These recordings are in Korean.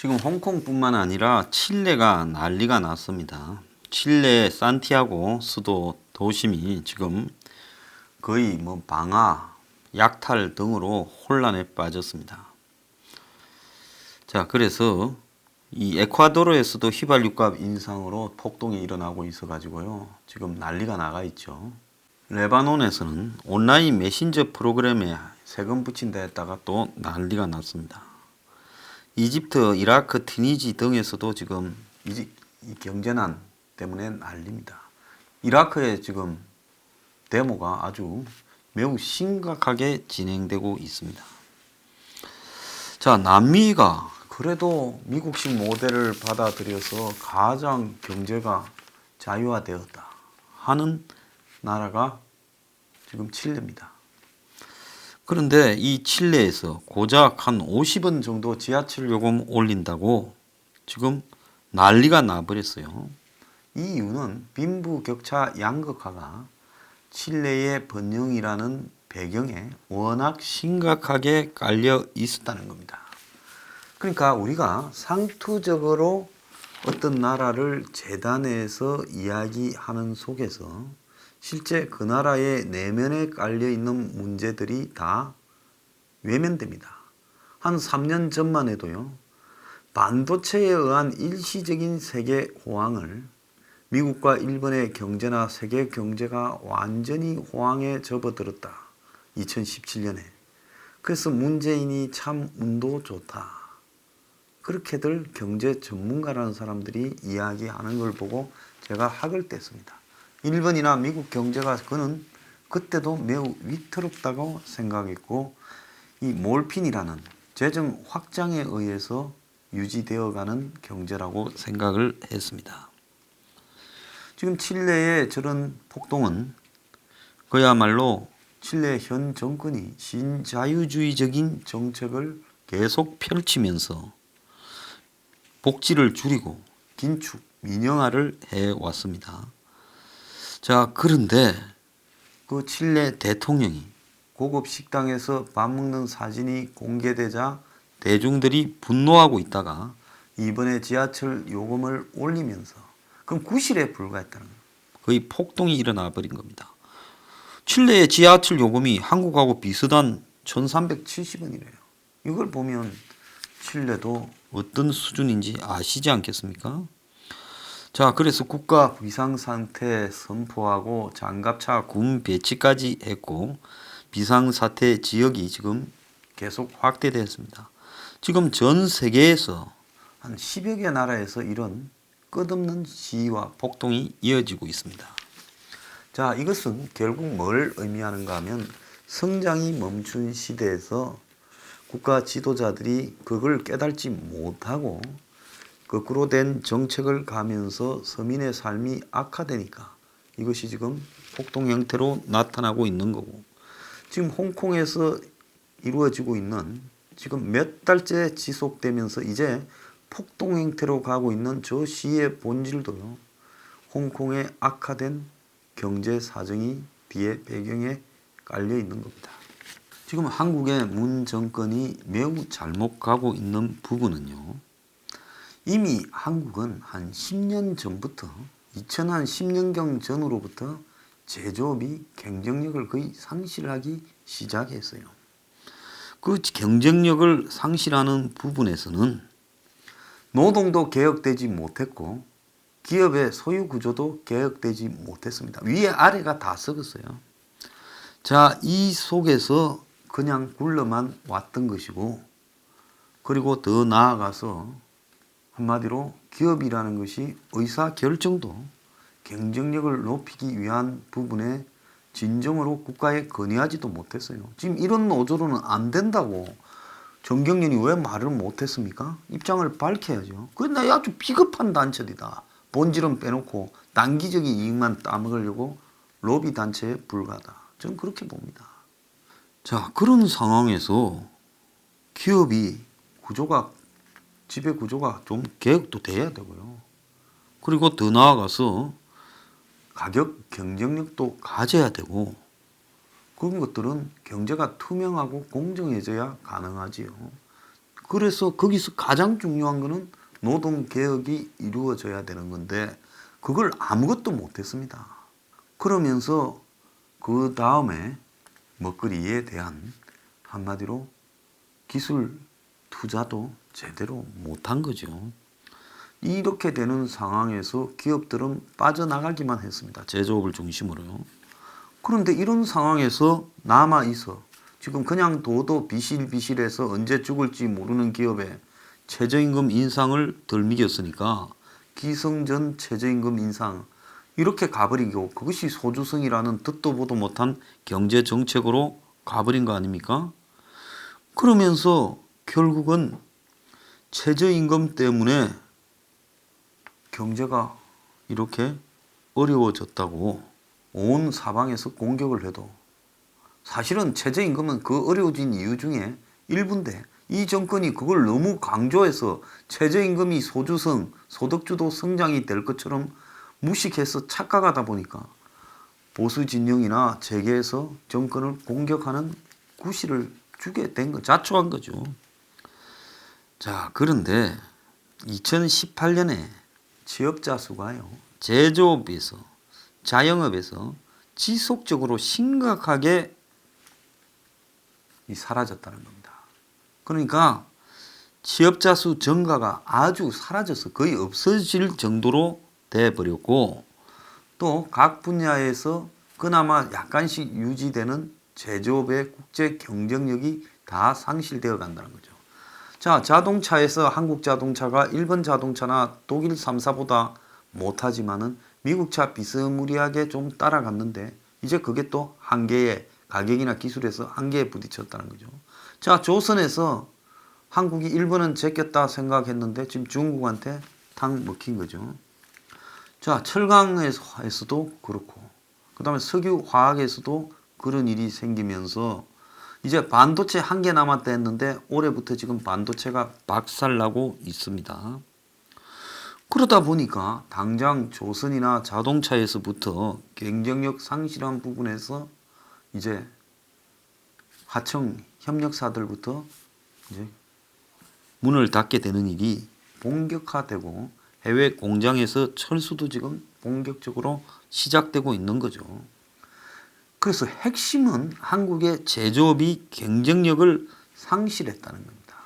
지금 홍콩뿐만 아니라 칠레가 난리가 났습니다. 칠레 산티아고 수도 도심이 지금 거의 방화, 약탈 등으로 혼란에 빠졌습니다. 자, 그래서 이 에콰도르에서도 휘발유값 인상으로 폭동이 일어나고 있어 가지고요. 지금 난리가 나가 있죠. 레바논에서는 온라인 메신저 프로그램에 세금 붙인다 했다가 또 난리가 났습니다. 이집트, 이라크, 튀니지 등에서도 지금 이 경제난 때문에 난립니다. 이라크에 지금 데모가 아주 매우 심각하게 진행되고 있습니다. 자, 남미가 그래도 미국식 모델을 받아들여서 가장 경제가 자유화되었다 하는 나라가 지금 칠레입니다. 그런데 이 칠레에서 고작 한 50원 정도 지하철 요금 올린다고 지금 난리가 나버렸어요. 이 이유는 빈부격차 양극화가 칠레의 번영이라는 배경에 워낙 심각하게 깔려 있었다는 겁니다. 그러니까 우리가 상투적으로 어떤 나라를 재단해서 이야기하는 속에서 실제 그 나라의 내면에 깔려 있는 문제들이 다 외면됩니다. 한 3년 전만 해도요, 반도체에 의한 일시적인 세계 호황을 미국과 일본의 경제나 세계 경제가 완전히 호황에 접어들었다. 2017년에. 그래서 문재인이 참 운도 좋다. 그렇게들 경제 전문가라는 사람들이 이야기하는 걸 보고 제가 학을 뗐습니다. 일본이나 미국 경제가 그는 그때도 매우 위태롭다고 생각했고, 이 몰핀이라는 재정 확장에 의해서 유지되어가는 경제라고 생각을 했습니다. 지금 칠레의 저런 폭동은 그야말로 칠레 현 정권이 신자유주의적인 정책을 계속 펼치면서 복지를 줄이고 긴축, 민영화를 해왔습니다. 자, 그런데 그 칠레 대통령이 고급 식당에서 밥 먹는 사진이 공개되자 대중들이 분노하고 있다가 이번에 지하철 요금을 올리면서 그럼 구실에 불과했다는 거예요. 거의 폭동이 일어나 버린 겁니다. 칠레의 지하철 요금이 한국하고 비슷한 1370원이래요. 이걸 보면 칠레도 어떤 수준인지 아시지 않겠습니까? 자, 그래서 국가 비상상태 선포하고 장갑차 군 배치까지 했고 비상사태 지역이 지금 계속 확대됐습니다. 지금 전 세계에서 한 10여 개 나라에서 이런 끝없는 시위와 폭동이 이어지고 있습니다. 자, 이것은 결국 뭘 의미하는가 하면 성장이 멈춘 시대에서 국가 지도자들이 그걸 깨닫지 못하고 거꾸로 된 정책을 가면서 서민의 삶이 악화되니까 이것이 지금 폭동 형태로 나타나고 있는 거고, 지금 홍콩에서 이루어지고 있는 지금 몇 달째 지속되면서 이제 폭동 형태로 가고 있는 저 시의 본질도요, 홍콩의 악화된 경제 사정이 뒤에 배경에 깔려 있는 겁니다. 지금 한국의 문 정권이 매우 잘못 가고 있는 부분은요, 이미 한국은 한 10년 전부터 2010년경 전으로부터 제조업이 경쟁력을 거의 상실하기 시작했어요. 그 경쟁력을 상실하는 부분에서는 노동도 개혁되지 못했고 기업의 소유 구조도 개혁되지 못했습니다. 위에 아래가 다 썩었어요. 자, 이 속에서 그냥 굴러만 왔던 것이고, 그리고 더 나아가서 한마디로 기업이라는 것이 의사결정도 경쟁력을 높이기 위한 부분에 진정으로 국가에 건의하지도 못했어요. 지금 이런 노조로는 안 된다고 정경련이 왜 말을 못했습니까? 입장을 밝혀야죠. 그런데 아주 비겁한 단체이다. 본질은 빼놓고 단기적인 이익만 따먹으려고 로비 단체에 불과하다. 저는 그렇게 봅니다. 자, 그런 상황에서 기업이 구조가, 지배 구조가 좀 개혁도 돼야 되고요. 그리고 더 나아가서 가격 경쟁력도 가져야 되고, 그런 것들은 경제가 투명하고 공정해져야 가능하지요. 그래서 거기서 가장 중요한 거는 노동개혁이 이루어져야 되는 건데 그걸 아무것도 못했습니다. 그러면서 그 다음에 먹거리에 대한 한마디로 기술 투자도 제대로 못한 거죠. 이렇게 되는 상황에서 기업들은 빠져나가기만 했습니다. 제조업을 중심으로요. 그런데 이런 상황에서 남아있어 지금 그냥 둬도 비실비실해서 언제 죽을지 모르는 기업에 최저임금 인상을 덜 미겼으니까 기승전 최저임금 인상 이렇게 가버리고 그것이 소주성이라는 듣도 보도 못한 경제정책으로 가버린 거 아닙니까? 그러면서 결국은 최저임금 때문에 경제가 이렇게 어려워졌다고 온 사방에서 공격을 해도 사실은 최저임금은 그 어려워진 이유 중에 일부인데 이 정권이 그걸 너무 강조해서 최저임금이 소주성, 소득주도 성장이 될 것처럼 무식해서 착각하다 보니까 보수 진영이나 재계에서 정권을 공격하는 구실을 주게 된 거, 자초한 거죠. 자, 그런데 2018년에 취업자 수가요, 제조업에서, 자영업에서 지속적으로 심각하게 사라졌다는 겁니다. 그러니까 취업자 수 증가가 아주 사라져서 거의 없어질 정도로 돼버렸고 또 각 분야에서 그나마 약간씩 유지되는 제조업의 국제 경쟁력이 다 상실되어 간다는 거죠. 자, 자동차에서 한국 자동차가 일본 자동차나 독일 3사보다 못하지만은 미국 차 비스무리하게 좀 따라갔는데 이제 그게 또 한계에 가격이나 기술에서 한계에 부딪혔다는 거죠. 자, 조선에서 한국이 일본은 제꼈다 생각했는데 지금 중국한테 탁 먹힌 거죠. 자, 철강에서도 그렇고 그 다음에 석유 화학에서도 그런 일이 생기면서 이제 반도체 한 개 남았다 했는데 올해부터 지금 반도체가 박살나고 있습니다. 그러다 보니까 당장 조선이나 자동차에서부터 경쟁력 상실한 부분에서 이제 하청 협력사들부터 이제 문을 닫게 되는 일이 본격화되고 해외 공장에서 철수도 지금 본격적으로 시작되고 있는 거죠. 그래서 핵심은 한국의 제조업이 경쟁력을 상실했다는 겁니다.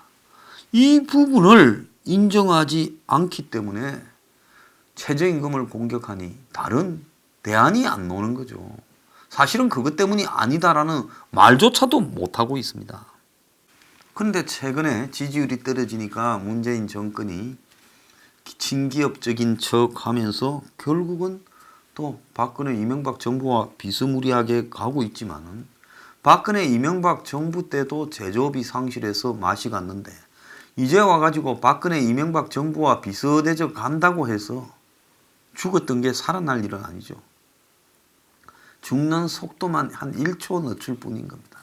이 부분을 인정하지 않기 때문에 최저임금을 공격하니 다른 대안이 안 나오는 거죠. 사실은 그것 때문이 아니다라는 말조차도 못하고 있습니다. 그런데 최근에 지지율이 떨어지니까 문재인 정권이 친기업적인 척 하면서 결국은 또 박근혜 이명박 정부와 비스무리하게 가고 있지만은 박근혜 이명박 정부 때도 제조업이 상실해서 맛이 갔는데 이제 와가지고 박근혜 이명박 정부와 비슷해져 간다고 해서 죽었던 게 살아날 일은 아니죠. 죽는 속도만 한 1초 늦출 뿐인 겁니다.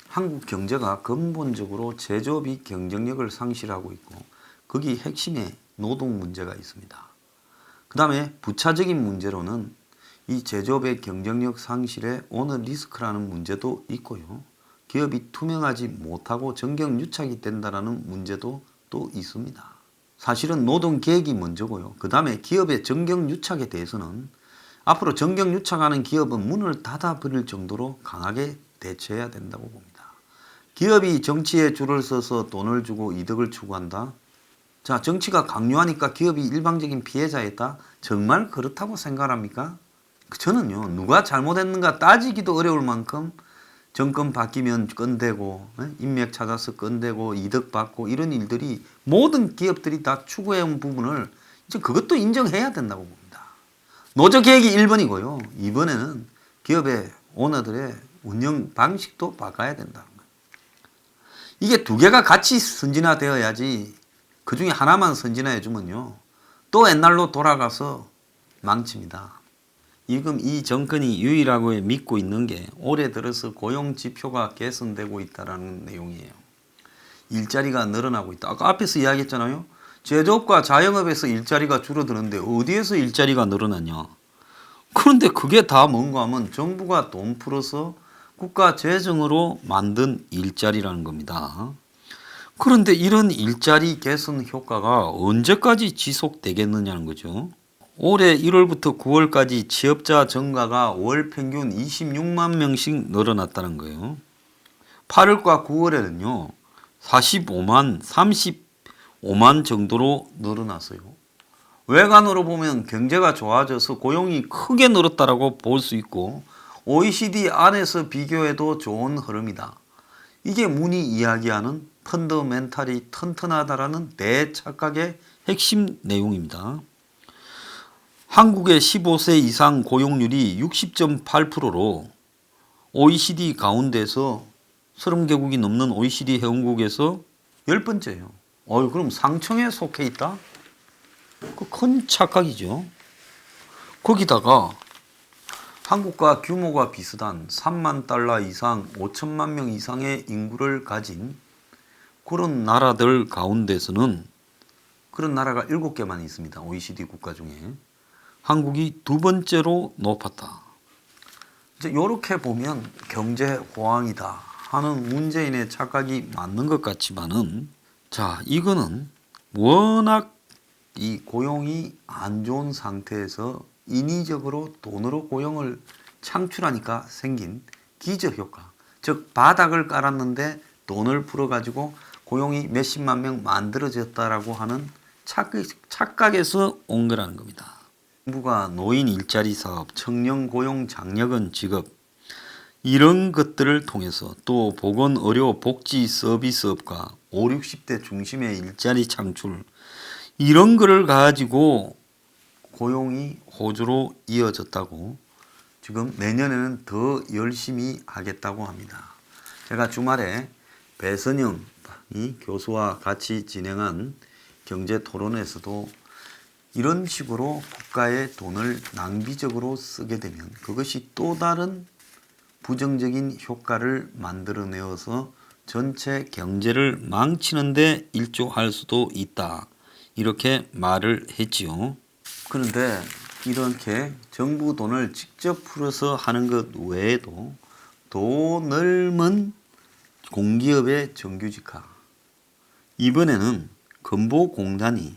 한국 경제가 근본적으로 제조업이 경쟁력을 상실하고 있고 거기 핵심에 노동 문제가 있습니다. 그 다음에 부차적인 문제로는 이 제조업의 경쟁력 상실에 오너 리스크라는 문제도 있고요. 기업이 투명하지 못하고 정경유착이 된다는 문제도 또 있습니다. 사실은 노동계획이 먼저고요. 그 다음에 기업의 정경유착에 대해서는 앞으로 정경유착하는 기업은 문을 닫아버릴 정도로 강하게 대처해야 된다고 봅니다. 기업이 정치에 줄을 서서 돈을 주고 이득을 추구한다. 자, 정치가 강요하니까 기업이 일방적인 피해자였다. 정말 그렇다고 생각합니까? 저는요, 누가 잘못했는가 따지기도 어려울 만큼 정권 바뀌면 건대고 인맥 찾아서 건대고 이득 받고 이런 일들이 모든 기업들이 다 추구해온 부분을 이제 그것도 인정해야 된다고 봅니다. 노조 개혁이 1번이고요. 2번에는 기업의 오너들의 운영 방식도 바꿔야 된다는 거예요. 이게 두 개가 같이 선진화되어야지 그 중에 하나만 선진화해주면요 또 옛날로 돌아가서 망칩니다. 지금 이 정권이 유일하게 믿고 있는 게 올해 들어서 고용지표가 개선되고 있다는 내용이에요. 일자리가 늘어나고 있다. 아까 앞에서 이야기했잖아요. 제조업과 자영업에서 일자리가 줄어드는데 어디에서 일자리가 늘어나냐. 그런데 그게 다 뭔가 하면 정부가 돈 풀어서 국가 재정으로 만든 일자리라는 겁니다. 그런데 이런 일자리 개선 효과가 언제까지 지속되겠느냐는 거죠. 올해 1월부터 9월까지 취업자 증가가 월 평균 26만 명씩 늘어났다는 거예요. 8월과 9월에는요. 35만 정도로 늘어났어요. 외관으로 보면 경제가 좋아져서 고용이 크게 늘었다라고 볼 수 있고 OECD 안에서 비교해도 좋은 흐름이다. 이게 문이 이야기하는 펀더멘탈이 튼튼하다라는 대착각의 핵심 내용입니다. 한국의 15세 이상 고용률이 60.8%로 OECD 가운데서 30개국이 넘는 OECD 회원국에서 10번째예요. 그럼 상층에 속해 있다? 그 큰 착각이죠. 거기다가 한국과 규모가 비슷한 3만 달러 이상 5천만 명 이상의 인구를 가진 그런 나라들 가운데서는 그런 나라가 7개만 있습니다. OECD 국가 중에. 한국이 두 번째로 높았다. 이제 이렇게 보면 경제 호황이다 하는 문재인의 착각이 맞는 것 같지만은, 자, 이거는 워낙 이 고용이 안 좋은 상태에서 인위적으로 돈으로 고용을 창출하니까 생긴 기저효과, 즉 바닥을 깔았는데 돈을 풀어가지고 고용이 몇십만 명 만들어졌다라고 하는 착각에서 온 거라는 겁니다. 정부가 노인 일자리 사업, 청년 고용 장려금 지급 이런 것들을 통해서 또 보건 의료 복지 서비스업과 5, 60대 중심의 일자리 창출 이런 거를 가지고 고용이 호주로 이어졌다고 지금 내년에는 더 열심히 하겠다고 합니다. 제가 주말에 배선영 교수와 같이 진행한 경제 토론에서도 이런 식으로 국가의 돈을 낭비적으로 쓰게 되면 그것이 또 다른 부정적인 효과를 만들어내어서 전체 경제를 망치는 데 일조할 수도 있다. 이렇게 말을 했지요. 그런데 이렇게 정부 돈을 직접 풀어서 하는 것 외에도 더 넓은 공기업의 정규직화. 이번에는 건보공단이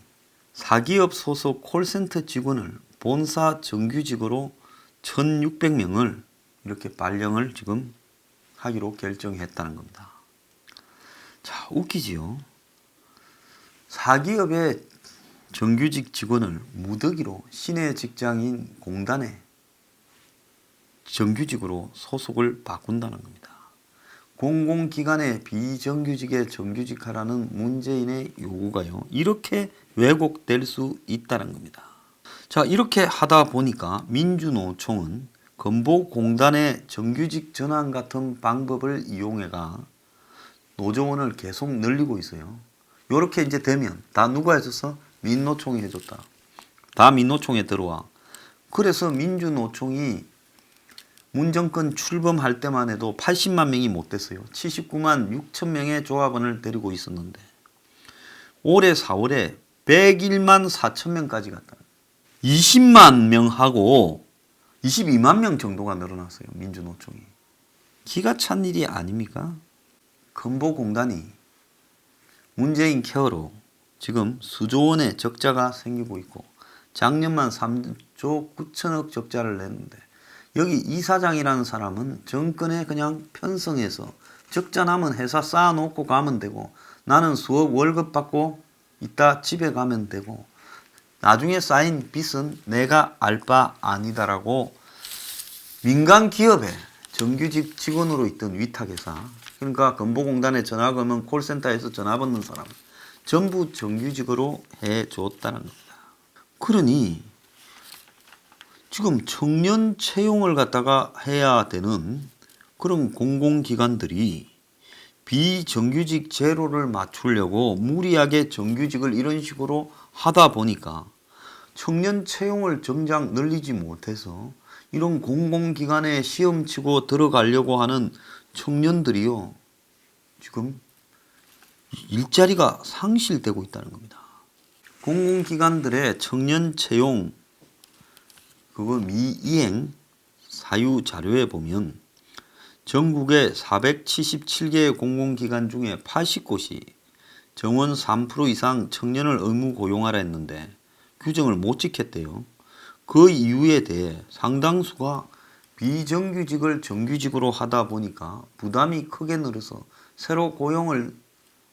사기업 소속 콜센터 직원을 본사 정규직으로 1,600명을 이렇게 발령을 지금 하기로 결정했다는 겁니다. 자, 웃기지요. 사기업의 정규직 직원을 무더기로 시내 직장인 공단에 정규직으로 소속을 바꾼다는 겁니다. 공공기관의 비정규직에 정규직화라는 문재인의 요구가요, 이렇게 왜곡될 수 있다는 겁니다. 자, 이렇게 하다 보니까 민주노총은 건보공단의 정규직 전환 같은 방법을 이용해가 노조원을 계속 늘리고 있어요. 이렇게 이제 되면 다 누가 해줬어? 민노총이 해줬다. 다 민노총에 들어와. 그래서 민주노총이 문정권 출범할 때만 해도 80만 명이 못 됐어요. 79만 6천 명의 조합원을 데리고 있었는데 올해 4월에 101만 4천 명까지 갔다. 20만 명하고 22만 명 정도가 늘어났어요. 민주노총이. 기가 찬 일이 아닙니까? 건보공단이 문재인 케어로 지금 수조 원의 적자가 생기고 있고 작년만 3조 9천억 적자를 냈는데 여기 이사장이라는 사람은 정권에 그냥 편성해서 적자 나면 회사 쌓아놓고 가면 되고 나는 수억 월급 받고 이따 집에 가면 되고 나중에 쌓인 빚은 내가 알 바 아니다라고 민간 기업에 정규직 직원으로 있던 위탁회사, 그러니까 건보공단에 전화 걸면 콜센터에서 전화 받는 사람 전부 정규직으로 해줬다는 겁니다. 그러니 지금 청년 채용을 갖다가 해야 되는 그런 공공기관들이 비정규직 제로를 맞추려고 무리하게 정규직을 이런 식으로 하다 보니까 청년 채용을 정작 늘리지 못해서 이런 공공기관에 시험 치고 들어가려고 하는 청년들이요, 지금 일자리가 상실되고 있다는 겁니다. 공공기관들의 청년 채용 그거 미이행 사유 자료에 보면 전국의 477개 공공기관 중에 80곳이 정원 3% 이상 청년을 의무 고용하라 했는데 규정을 못 지켰대요. 그 이유에 대해 상당수가 비정규직을 정규직으로 하다 보니까 부담이 크게 늘어서 새로 고용을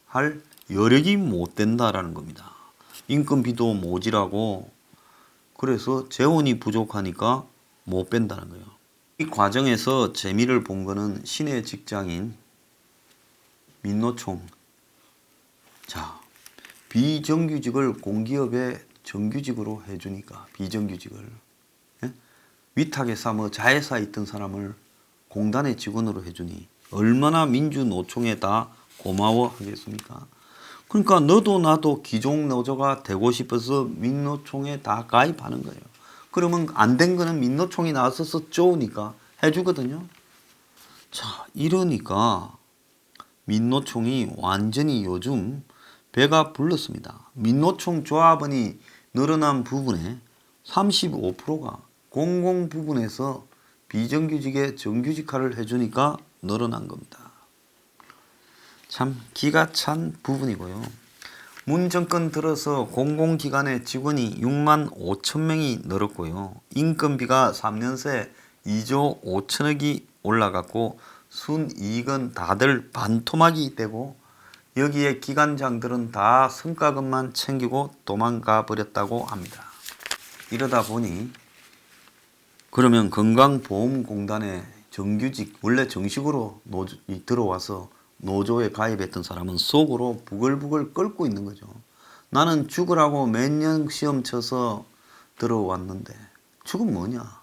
할 여력이 못 된다라는 겁니다. 인건비도 모자라고 그래서 재원이 부족하니까 못 뺀다는 거예요. 이 과정에서 재미를 본 거는 시내 직장인 민노총. 자, 비정규직을 공기업에 정규직으로 해주니까 비정규직을 위탁회사 자회사에 있던 사람을 공단의 직원으로 해주니 얼마나 민주노총에 다 고마워하겠습니까? 그러니까 너도 나도 기종 노조가 되고 싶어서 민노총에 다 가입하는 거예요. 그러면 안 된 거는 민노총이 나서서 쪼으니까 해주거든요. 자, 이러니까 민노총이 완전히 요즘 배가 불렀습니다. 민노총 조합원이 늘어난 부분에 35%가 공공 부분에서 비정규직에 정규직화를 해주니까 늘어난 겁니다. 참 기가 찬 부분이고요. 문 정권 들어서 공공기관의 직원이 6만 5천 명이 늘었고요. 인건비가 3년 새 2조 5천억이 올라갔고 순이익은 다들 반토막이 되고 여기에 기관장들은 다 성과급만 챙기고 도망가 버렸다고 합니다. 이러다 보니 그러면 건강보험공단에 정규직 원래 정식으로 들어와서 노조에 가입했던 사람은 속으로 부글부글 끓고 있는 거죠. 나는 죽으라고 몇 년 시험 쳐서 들어왔는데 죽은 뭐냐.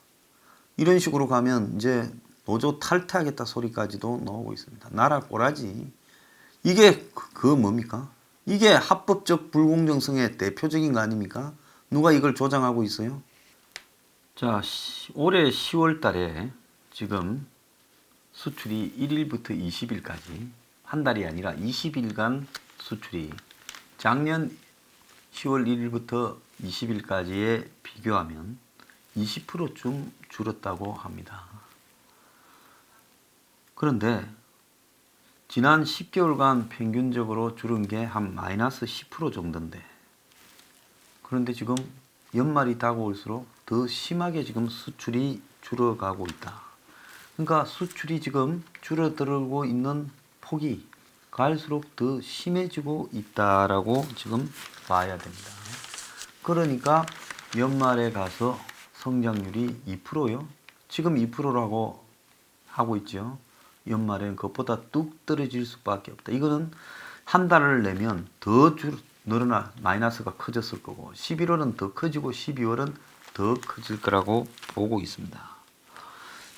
이런 식으로 가면 이제 노조 탈퇴하겠다 소리까지도 나오고 있습니다. 나라 꼬라지. 이게 뭡니까? 이게 합법적 불공정성의 대표적인 거 아닙니까? 누가 이걸 조장하고 있어요? 자, 올해 10월 달에 지금 수출이 1일부터 20일까지 한 달이 아니라 20일간 수출이 작년 10월 1일부터 20일까지에 비교하면 20%쯤 줄었다고 합니다. 그런데 지난 10개월간 평균적으로 줄은 게 한 마이너스 10% 정도인데 그런데 지금 연말이 다가올수록 더 심하게 지금 수출이 줄어가고 있다. 그러니까 수출이 지금 줄어들고 있는 폭이 갈수록 더 심해지고 있다라고 지금 봐야 됩니다. 그러니까 연말에 가서 성장률이 2%요. 지금 2%라고 하고 있죠. 연말엔 그것보다 뚝 떨어질 수밖에 없다. 이거는 한 달을 내면 더 늘어나 마이너스가 커졌을 거고 11월은 더 커지고 12월은 더 커질 거라고 보고 있습니다.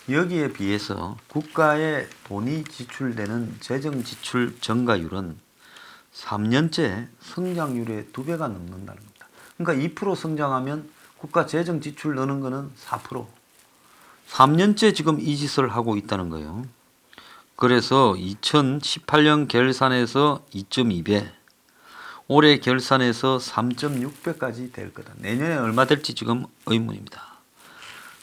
여기에 비해서 국가에 돈이 지출되는 재정지출 증가율은 3년째 성장률의 2배가 넘는다는 겁니다. 그러니까 2% 성장하면 국가 재정지출 넣는 거는 4%. 3년째 지금 이 짓을 하고 있다는 거예요. 그래서 2018년 결산에서 2.2배, 올해 결산에서 3.6배까지 될 거다. 내년에 얼마 될지 지금 의문입니다.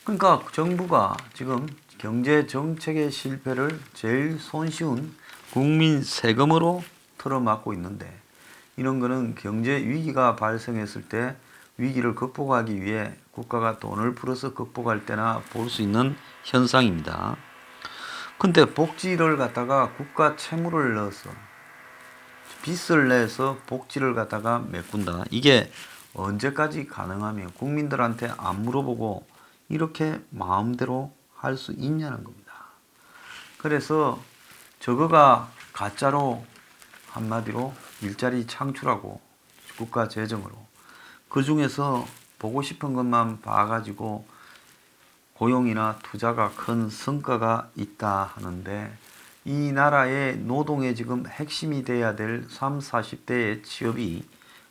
그러니까 정부가 지금 경제 정책의 실패를 제일 손쉬운 국민 세금으로 틀어막고 있는데 이런 거는 경제 위기가 발생했을 때 위기를 극복하기 위해 국가가 돈을 풀어서 극복할 때나 볼 수 있는 현상입니다. 근데 복지를 갖다가 국가 채무를 넣어서 빚을 내서 복지를 갖다가 메꾼다. 이게 언제까지 가능하며 국민들한테 안 물어보고 이렇게 마음대로 할 수 있냐는 겁니다. 그래서 저거가 가짜로 한마디로 일자리 창출하고 국가 재정으로 그 중에서 보고 싶은 것만 봐가지고 고용이나 투자가 큰 성과가 있다 하는데 이 나라의 노동의 지금 핵심이 돼야 될 30, 40대의 취업이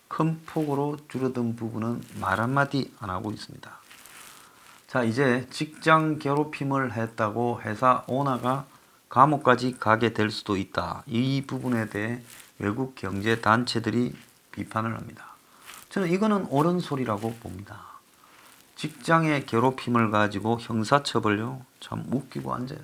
큰 폭으로 줄어든 부분은 말 한마디 안 하고 있습니다. 자, 이제 직장 괴롭힘을 했다고 회사 오너가 감옥까지 가게 될 수도 있다. 이 부분에 대해 외국 경제 단체들이 비판을 합니다. 저는 이거는 옳은 소리라고 봅니다. 직장의 괴롭힘을 가지고 형사처벌요? 참 웃기고 앉아요.